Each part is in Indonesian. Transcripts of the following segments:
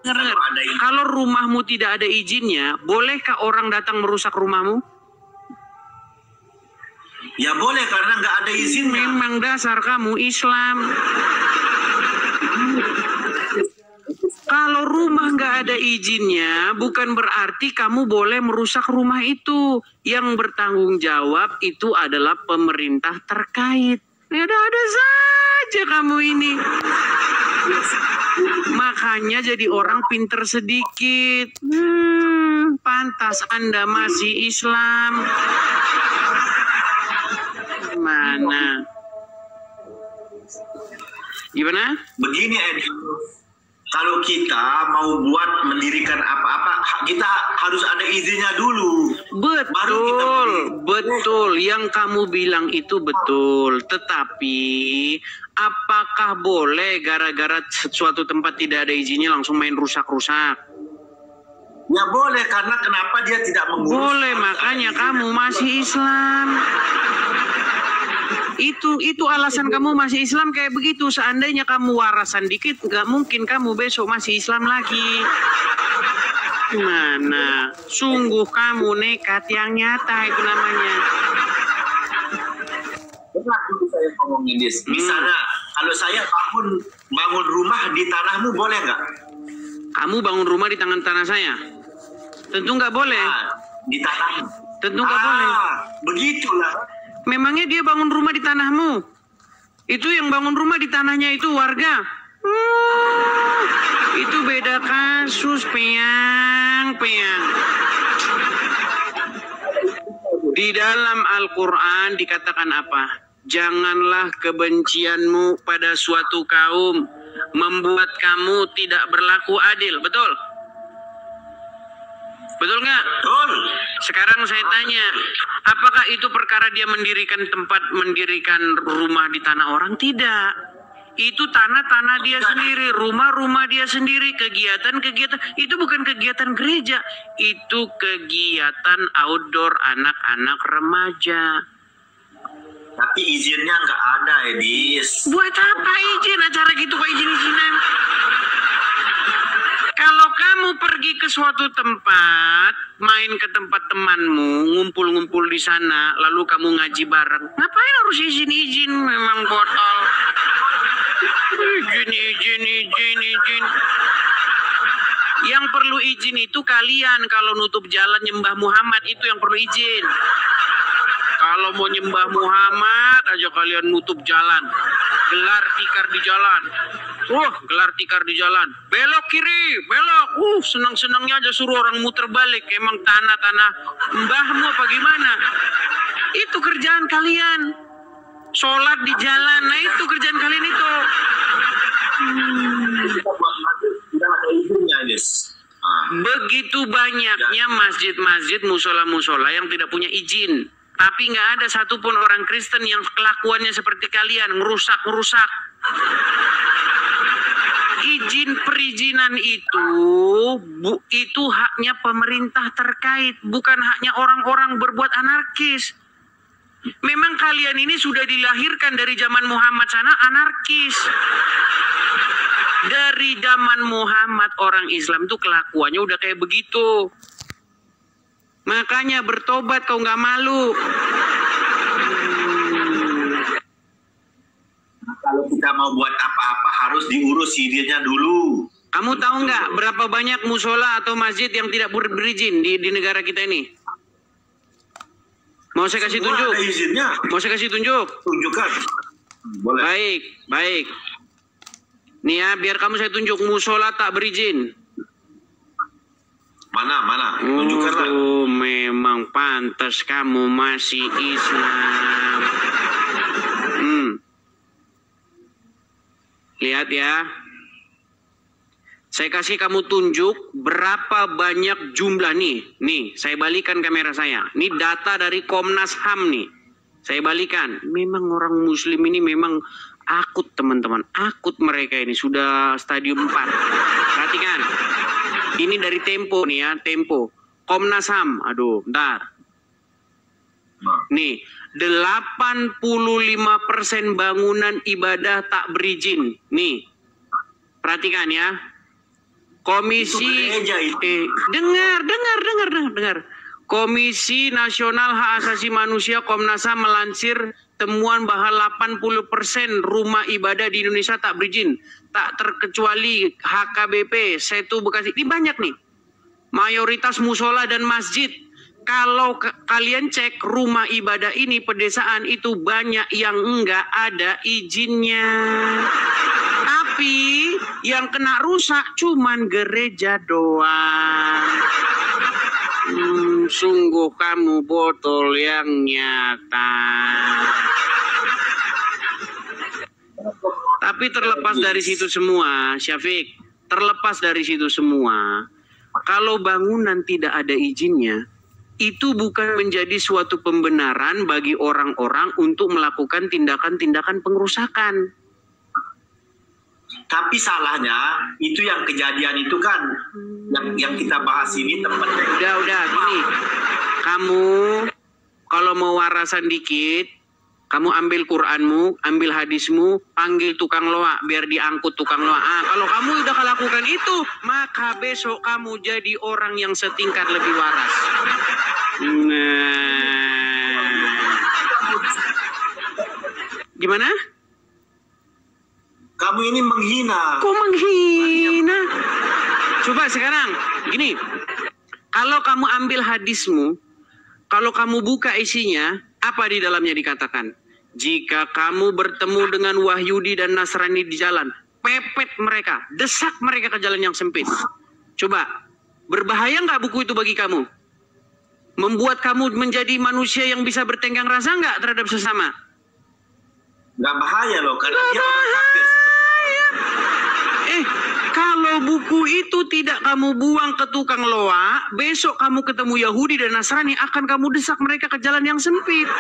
Dengar. Kalau rumahmu tidak ada izinnya, bolehkah orang datang merusak rumahmu? Ya boleh, karena nggak ada izinnya. Memang dasar kamu Islam. Kalau rumah nggak ada izinnya, bukan berarti kamu boleh merusak rumah itu. Yang bertanggung jawab itu adalah pemerintah terkait. Ada saja kamu ini. Makanya jadi orang pinter sedikit. Pantas Anda masih Islam. Mana? Gimana? Begini Edi, kalau kita mau buat mendirikan apa-apa, kita harus ada izinnya dulu. Betul, betul. Yang kamu bilang itu betul. Tetapi, apakah boleh gara-gara suatu tempat tidak ada izinnya langsung main rusak-rusak? Ya boleh, karena kenapa dia tidak mengurus? Boleh, makanya kamu masih Islam. Itu alasan kamu masih Islam kayak begitu. Seandainya kamu warasan dikit, nggak mungkin kamu besok masih Islam lagi. Mana? Sungguh kamu nekat yang nyata itu namanya. Pernah dulu saya ngomongin this. Misalnya, kalau saya bangun rumah di tanahmu, boleh nggak? Kamu bangun rumah di tanah saya? Tentu nggak boleh. Di tanahmu? Tentu nggak boleh. Begitulah. Memangnya dia bangun rumah di tanahmu? Itu yang bangun rumah di tanahnya itu warga. Itu beda kasus, peang. Di dalam Al-Quran dikatakan apa? Janganlah kebencianmu pada suatu kaum membuat kamu tidak berlaku adil. Betul? Betul nggak? Betul. Sekarang saya tanya, apakah itu perkara dia mendirikan rumah di tanah orang? Tidak. Itu tanah dia sendiri, rumah dia sendiri, kegiatan. Itu bukan kegiatan gereja, itu kegiatan outdoor anak-anak remaja. Tapi izinnya nggak ada, Edis. Buat apa izin? Acara gitu kok izin-izinan? Kalau kamu pergi ke suatu tempat, main ke tempat temanmu, ngumpul-ngumpul di sana, lalu kamu ngaji bareng, ngapain harus izin-izin? Memang botol. Izin. Yang perlu izin itu kalian kalau nutup jalan nyembah Muhammad, itu yang perlu izin. Kalau mau nyembah Muhammad aja kalian nutup jalan, gelar tikar di jalan. Gelar tikar di jalan. Belok kiri, belok. Senang-senangnya aja suruh orang muter balik. Emang tanah mbahmu apa gimana? Itu kerjaan kalian. Sholat di jalan, nah itu kerjaan kalian itu. Begitu banyaknya masjid-masjid, musola-musola yang tidak punya izin. Tapi nggak ada satupun orang Kristen yang kelakuannya seperti kalian, ngerusak-ngerusak. Izin perizinan itu haknya pemerintah terkait, bukan haknya orang-orang berbuat anarkis. Memang kalian ini sudah dilahirkan dari zaman Muhammad sana anarkis. Dari zaman Muhammad orang Islam itu kelakuannya udah kayak begitu. Makanya bertobat kau nggak malu. Kalau kita mau buat apa-apa harus diurus izinnya dulu. Kamu tahu nggak berapa banyak musola atau masjid yang tidak berizin di negara kita ini? Mau saya kasih tunjuk? Ada izinnya. Mau saya kasih tunjuk? Tunjukkan. Boleh. Baik. Nih ya, biar kamu saya tunjuk musola tak berizin. Mana? Tunjukkanlah. Memang pantas kamu masih Islam. Lihat ya. Saya kasih kamu tunjuk berapa banyak jumlah nih. Nih, saya balikan kamera saya. Ini data dari Komnas HAM nih. Saya balikan. Memang orang muslim ini memang akut teman-teman. Akut mereka ini. Sudah stadium 4. Perhatikan. Ini dari Tempo nih ya. Tempo. Komnas HAM. Aduh, bentar. Nih. 85% bangunan ibadah tak berizin. Nih. Perhatikan ya. Komisi gereja itu. dengar. Komisi Nasional Hak Asasi Manusia Komnas HAM melansir temuan bahwa 80% rumah ibadah di Indonesia tak berizin, tak terkecuali HKBP, Setu Bekasi. Ini banyak nih. Mayoritas musola dan masjid. Kalau kalian cek rumah ibadah ini pedesaan itu banyak yang enggak ada izinnya. Tapi yang kena rusak cuman gereja doang. Sungguh kamu botol yang nyata. Tapi terlepas dari situ semua, Syafiq, terlepas dari situ semua, kalau bangunan tidak ada izinnya, itu bukan menjadi suatu pembenaran bagi orang-orang untuk melakukan tindakan-tindakan pengerusakan. Tapi salahnya itu yang kejadian itu kan yang kita bahas ini tempatnya. Udah gini. Kamu kalau mau warasan dikit, kamu ambil Qur'anmu, ambil hadismu, panggil tukang loa biar diangkut tukang loa. Kalau kamu udah lakukan itu, maka besok kamu jadi orang yang setingkat lebih waras. Nah. Gimana? Kamu ini menghina. Kok menghina? Coba sekarang, gini. Kalau kamu ambil hadismu, kalau kamu buka isinya, apa di dalamnya dikatakan? Jika kamu bertemu dengan Wahyudi dan Nasrani di jalan, pepet mereka, desak mereka ke jalan yang sempit. Coba, berbahaya nggak buku itu bagi kamu? Membuat kamu menjadi manusia yang bisa bertenggang rasa nggak terhadap sesama? Nggak bahaya loh, karena dia orang kafir. Kalau buku itu tidak kamu buang ke tukang loa, besok kamu ketemu Yahudi dan Nasrani, akan kamu desak mereka ke jalan yang sempit.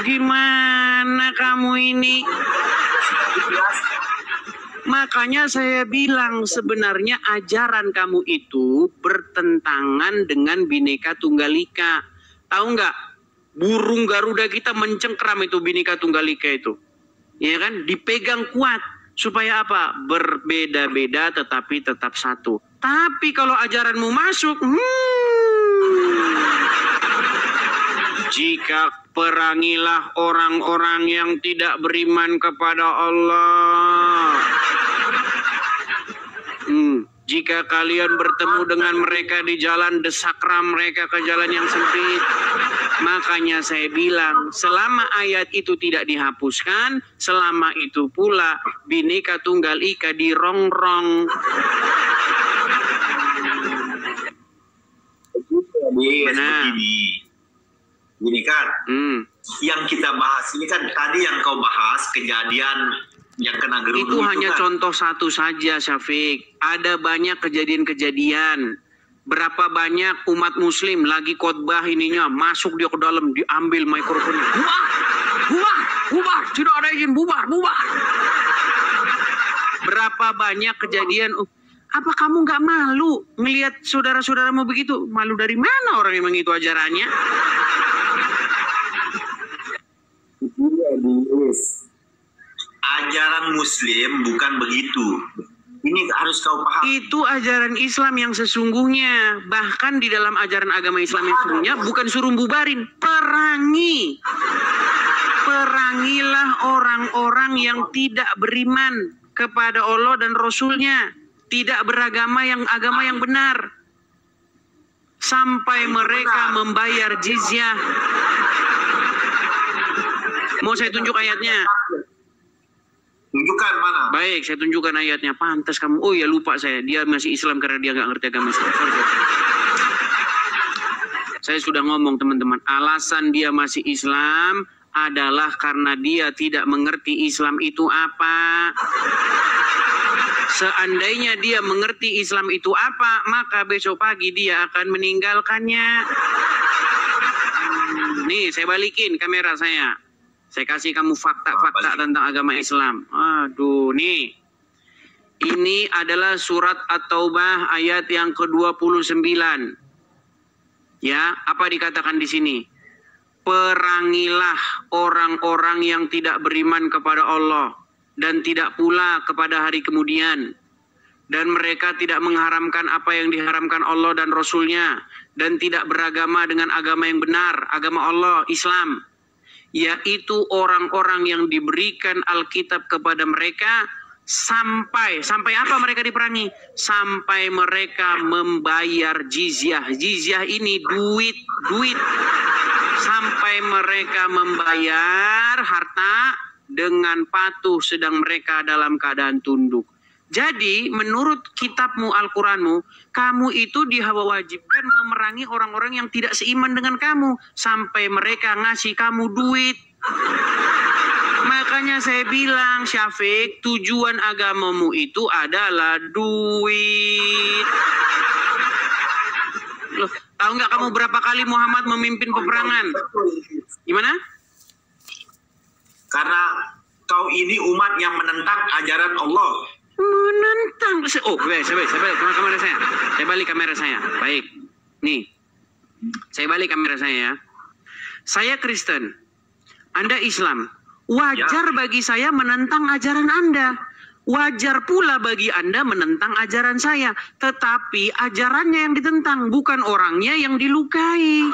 Gimana kamu ini? Makanya saya bilang sebenarnya ajaran kamu itu bertentangan dengan Bhinneka Tunggal Ika. Tahu nggak? Burung Garuda kita mencengkram itu Bhinneka Tunggal Ika itu. Ya kan? Dipegang kuat. Supaya apa? Berbeda-beda tetapi tetap satu. Tapi kalau ajaranmu masuk, jika perangilah orang-orang yang tidak beriman kepada Allah. Jika kalian bertemu dengan mereka di jalan, desaklah mereka ke jalan yang sempit. Makanya saya bilang, selama ayat itu tidak dihapuskan, selama itu pula Bhinneka Tunggal Ika dirongrong. Gini kan, yang kita bahas ini kan tadi yang kau bahas kejadian yang kena geruduk itu hanya kan contoh satu saja, Syafiq. Ada banyak kejadian-kejadian. Berapa banyak umat muslim lagi khotbah ininya, masuk dia ke dalam, diambil mikrofonnya. Bubar, tidak ada izin, bubar. Berapa banyak kejadian, apa kamu nggak malu ngelihat saudara-saudaramu begitu? Malu dari mana orang emang itu ajarannya? Ajaran muslim bukan begitu. Ini harus kau paham. Itu ajaran Islam yang sesungguhnya. Bahkan di dalam ajaran agama Islam yang sesungguhnya bukan suruh bubarin, perangi. Perangilah orang-orang yang tidak beriman kepada Allah dan Rasulnya, tidak beragama agama yang benar, sampai mereka membayar jizyah. Mau saya tunjuk ayatnya? Tunjukkan mana? Baik, saya tunjukkan ayatnya. Pantas kamu. Oh ya, lupa saya. Dia masih Islam karena dia nggak ngerti agama Islam. Sorry. Saya sudah ngomong, teman-teman. Alasan dia masih Islam adalah karena dia tidak mengerti Islam itu apa. Seandainya dia mengerti Islam itu apa, maka besok pagi dia akan meninggalkannya. Nih, saya balikin kamera saya. Saya kasih kamu fakta-fakta tentang agama Islam. Aduh, nih. Ini adalah surat At-Taubah ayat yang ke-29. Ya, apa dikatakan di sini? Perangilah orang-orang yang tidak beriman kepada Allah dan tidak pula kepada hari kemudian. dan mereka tidak mengharamkan apa yang diharamkan Allah dan Rasul-Nya, dan tidak beragama dengan agama yang benar, agama Allah, Islam, yaitu orang-orang yang diberikan Alkitab kepada mereka sampai apa mereka diperangi? Sampai mereka membayar jizyah. Jizyah ini duit. Sampai mereka membayar harta dengan patuh sedang mereka dalam keadaan tunduk. Jadi menurut kitabmu, Al-Quranmu, kamu itu diwajibkan memerangi orang-orang yang tidak seiman dengan kamu sampai mereka ngasih kamu duit. Makanya saya bilang, Syafiq, tujuan agamamu itu adalah duit. Loh, tahu nggak kamu berapa kali Muhammad memimpin peperangan? Gimana? Karena kau ini umat yang menentang ajaran Allah. Menentang. Oh, saya balik kamera saya. Saya balik kamera saya. Baik. Nih. Saya balik kamera saya ya. Saya Kristen. Anda Islam. Wajar bagi saya menentang ajaran Anda. Wajar pula bagi Anda menentang ajaran saya. Tetapi ajarannya yang ditentang, bukan orangnya yang dilukai.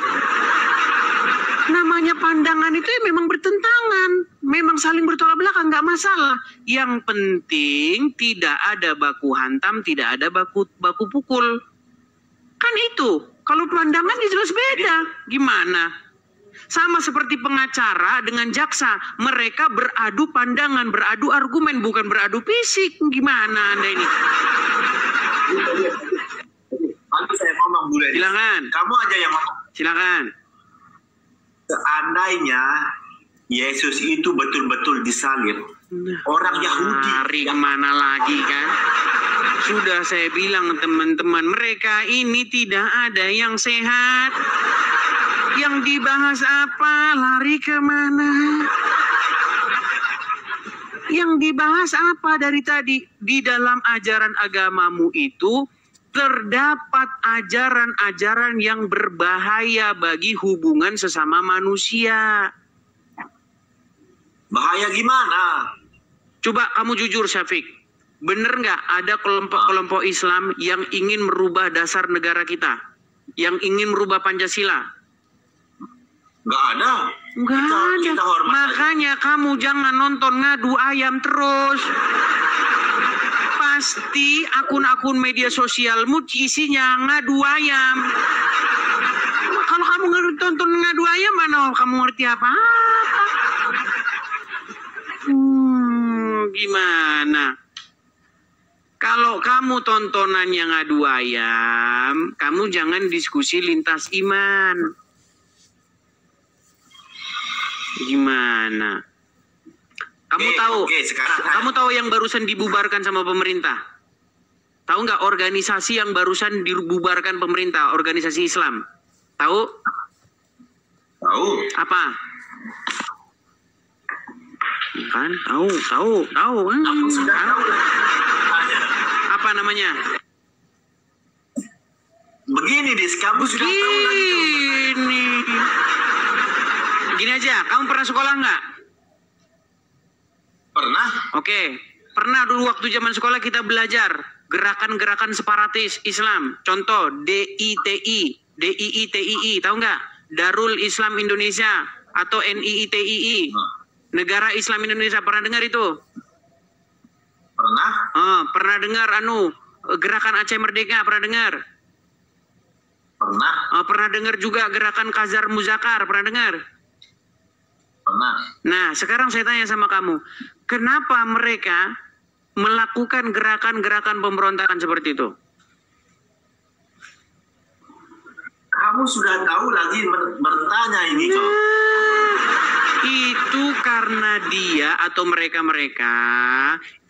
Namanya pandangan itu ya memang bertentangan, memang saling bertolak belakang, nggak masalah. Yang penting tidak ada baku hantam, tidak ada baku pukul. Kan itu, kalau pandangan jelas beda. Gimana? Sama seperti pengacara dengan jaksa, mereka beradu pandangan, beradu argumen, bukan beradu fisik. Gimana Anda ini? Tadi saya ngomong dulu. Silakan. Kamu aja yang ngomong. Silakan. Seandainya Yesus itu betul-betul disalib, orang Yahudi Hari kemana lagi kan? Sudah saya bilang teman-teman, mereka ini tidak ada yang sehat. Yang dibahas apa? Lari kemana? Yang dibahas apa dari tadi? Di dalam ajaran agamamu itu terdapat ajaran-ajaran yang berbahaya bagi hubungan sesama manusia. bahaya gimana? Coba kamu jujur, Syafiq. Bener nggak ada kelompok-kelompok Islam yang ingin merubah dasar negara kita? Yang ingin merubah Pancasila? Nggak ada. Nggak ada. Kita hormat Makanya aja. Kamu jangan nonton ngadu ayam terus. Pasti akun-akun media sosialmu isinya ngadu ayam. Kalau kamu nonton ngadu ayam, mana kamu ngerti apa-apa? Gimana? Kalau kamu tontonannya ngadu ayam, kamu jangan diskusi lintas iman. Gimana? Kamu tahu yang barusan dibubarkan sama pemerintah? Tahu nggak organisasi yang barusan dibubarkan pemerintah, organisasi Islam? Tahu? Tahu. Apa? Kan? Tahu. Apa namanya? Begini, kamu sudah tahu lagi tuh. Gini aja, kamu pernah sekolah nggak? Pernah. Oke, pernah dulu waktu zaman sekolah kita belajar gerakan-gerakan separatis Islam. Contoh DIITII, tahu nggak? Darul Islam Indonesia atau NIITII. Negara Islam Indonesia, pernah dengar itu? Pernah. Pernah dengar gerakan Aceh Merdeka, pernah dengar? Pernah. Pernah dengar juga gerakan Kazar Muzakar, pernah dengar? Pernah. Nah, sekarang saya tanya sama kamu, kenapa mereka melakukan gerakan-gerakan pemberontakan seperti itu? Kamu sudah tahu lagi bertanya ini kok. Itu karena dia atau mereka-mereka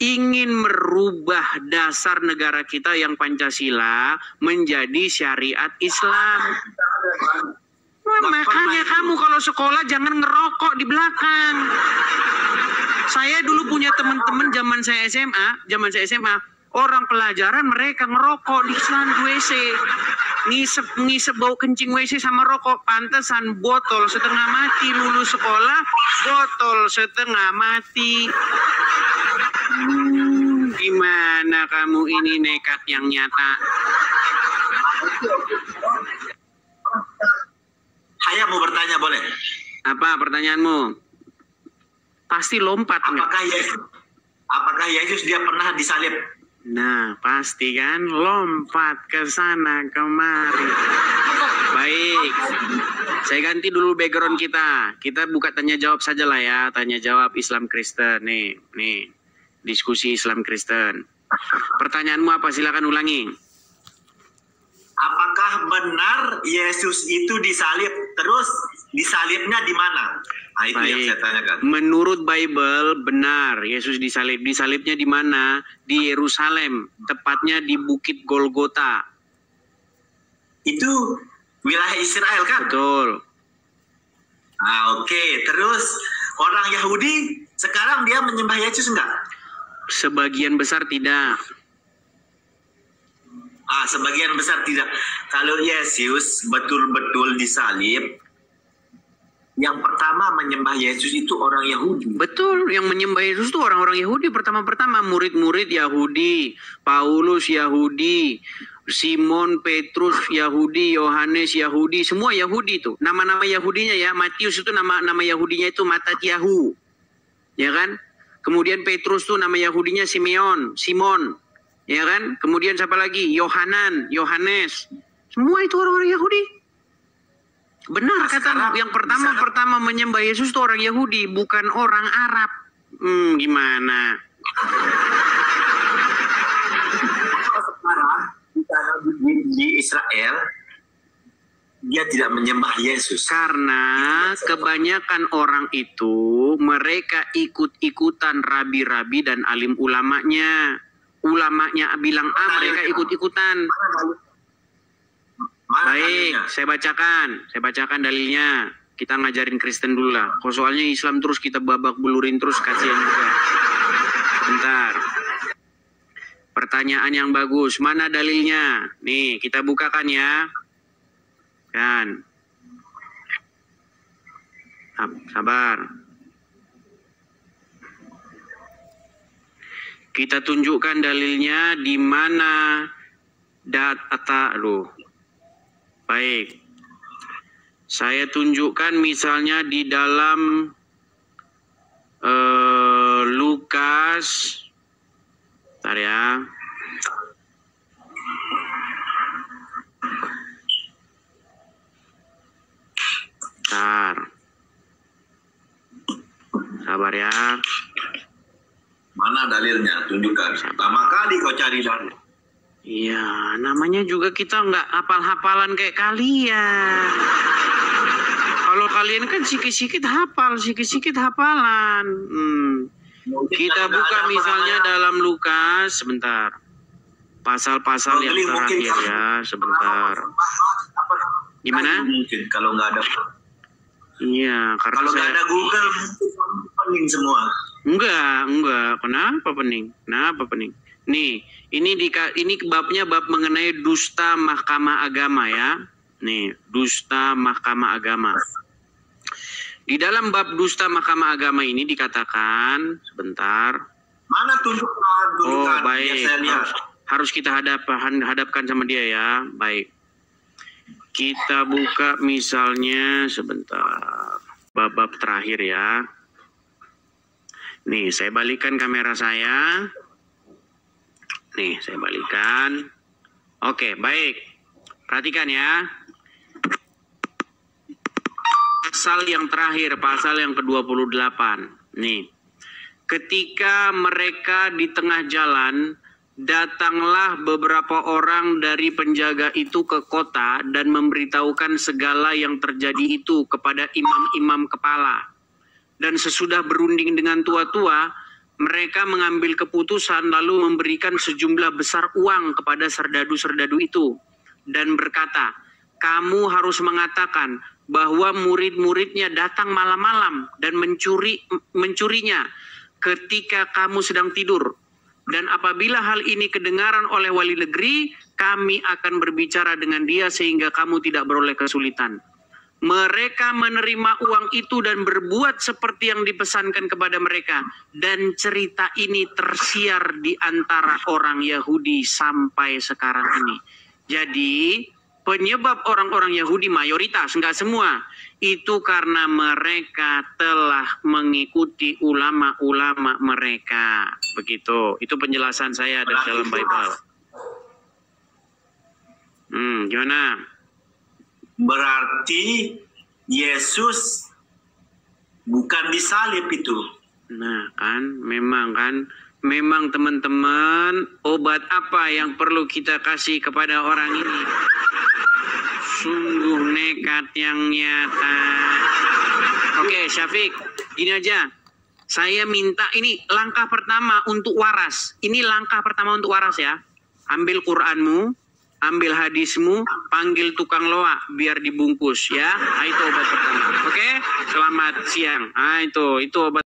ingin merubah dasar negara kita yang Pancasila menjadi syariat Islam. Makanya kamu kalau sekolah jangan ngerokok di belakang. Saya dulu punya teman-teman zaman saya SMA, orang pelajaran mereka ngerokok di selang WC. Ngisep bau kencing WC sama rokok. Pantesan botol setengah mati lulus sekolah, botol setengah mati. Gimana kamu ini nekat yang nyata? Saya mau bertanya boleh? Apa pertanyaanmu? Pasti lompat enggak? Apakah Yesus dia pernah disalib? Nah, pasti kan lompat ke sana kemari. Baik. Saya ganti dulu background kita. Kita buka tanya jawab saja lah ya, tanya jawab Islam Kristen. Nih. Diskusi Islam Kristen. Pertanyaanmu apa? Silakan ulangi. Apakah benar Yesus itu disalib? Terus disalibnya di mana? Nah, itu yang saya tanyakan. Menurut Bible benar Yesus disalib. Disalibnya di mana? Di Yerusalem, tepatnya di Bukit Golgota. Itu wilayah Israel kan? Betul. Oke. Terus orang Yahudi sekarang dia menyembah Yesus enggak? Sebagian besar tidak. Sebagian besar tidak. Kalau Yesus betul-betul disalib, yang pertama menyembah Yesus itu orang Yahudi. Betul, yang menyembah Yesus itu orang-orang Yahudi pertama-pertama, murid-murid Yahudi, Paulus Yahudi, Simon, Petrus Yahudi, Yohanes Yahudi, semua Yahudi itu. Nama-nama Yahudinya ya, Matius itu nama Yahudinya itu Matatyahu. Ya kan? Kemudian Petrus itu nama Yahudinya Simon. Ya kan? Kemudian siapa lagi? Yohanes. Semua itu orang-orang Yahudi. Benar kata yang pertama menyembah Yesus itu orang Yahudi, bukan orang Arab. Gimana? Sekarang di Israel dia tidak menyembah Yesus karena kebanyakan orang itu mereka ikut-ikutan rabi-rabi dan alim ulamanya. Ulamanya bilang A, mereka ikut-ikutan. Baik, saya bacakan dalilnya. Kita ngajarin Kristen dulu lah. Kok soalnya Islam terus kita babak belurin terus, kasihan juga. Bentar. Pertanyaan yang bagus. Mana dalilnya? Nih, kita bukakan ya. Kan. Sabar. Kita tunjukkan dalilnya di mana Baik. Saya tunjukkan misalnya di dalam Lukas. Bentar ya. Bentar. Sabar ya. Mana dalilnya? Tunjukkan. Pertama kali kau cari dalil. Iya, namanya juga kita nggak hafal-hafalan kayak kalian. Kalau kalian kan sikit-sikit hafal, sikit-sikit hafalan. Kita buka misalnya dalam Lukas, sebentar. Pasal-pasal yang terakhir ya, sebentar. Gimana? Mungkin kalau nggak ada. Iya, karena kalau nggak ada Google, pening semua. Enggak. Kenapa pening? Nih, ini babnya bab mengenai dusta mahkamah agama ya. Nih, dusta mahkamah agama. Di dalam bab dusta mahkamah agama ini dikatakan, sebentar. Mana tunjukkan? Oh, baik. Harus kita hadapkan sama dia ya. Baik. Kita buka misalnya sebentar. Bab terakhir ya. Nih, saya balikan kamera saya. Nih, saya balikan. Oke, baik. Perhatikan ya. Pasal yang terakhir, pasal yang ke-28. Nih. Ketika mereka di tengah jalan, datanglah beberapa orang dari penjaga itu ke kota dan memberitahukan segala yang terjadi itu kepada imam-imam kepala. Dan sesudah berunding dengan tua-tua, mereka mengambil keputusan lalu memberikan sejumlah besar uang kepada serdadu-serdadu itu. Dan berkata, kamu harus mengatakan bahwa murid-muridnya datang malam-malam dan mencurinya ketika kamu sedang tidur. Dan apabila hal ini kedengaran oleh wali negeri, kami akan berbicara dengan dia sehingga kamu tidak beroleh kesulitan. Mereka menerima uang itu dan berbuat seperti yang dipesankan kepada mereka. Dan cerita ini tersiar di antara orang Yahudi sampai sekarang ini. Jadi penyebab orang-orang Yahudi mayoritas, enggak semua, itu karena mereka telah mengikuti ulama-ulama mereka. Begitu. Itu penjelasan saya dari dalam Bible. Gimana? Berarti Yesus bukan disalib itu. Nah kan, memang teman-teman, obat apa yang perlu kita kasih kepada orang ini? Sungguh nekat yang nyata. Oke, Syafiq, gini aja. Saya minta ini langkah pertama untuk waras. Ini langkah pertama untuk waras ya. Ambil Qur'anmu, ambil hadismu, panggil tukang loak biar dibungkus ya. Nah, itu obat pertama. Oke, selamat siang. Nah, itu obat.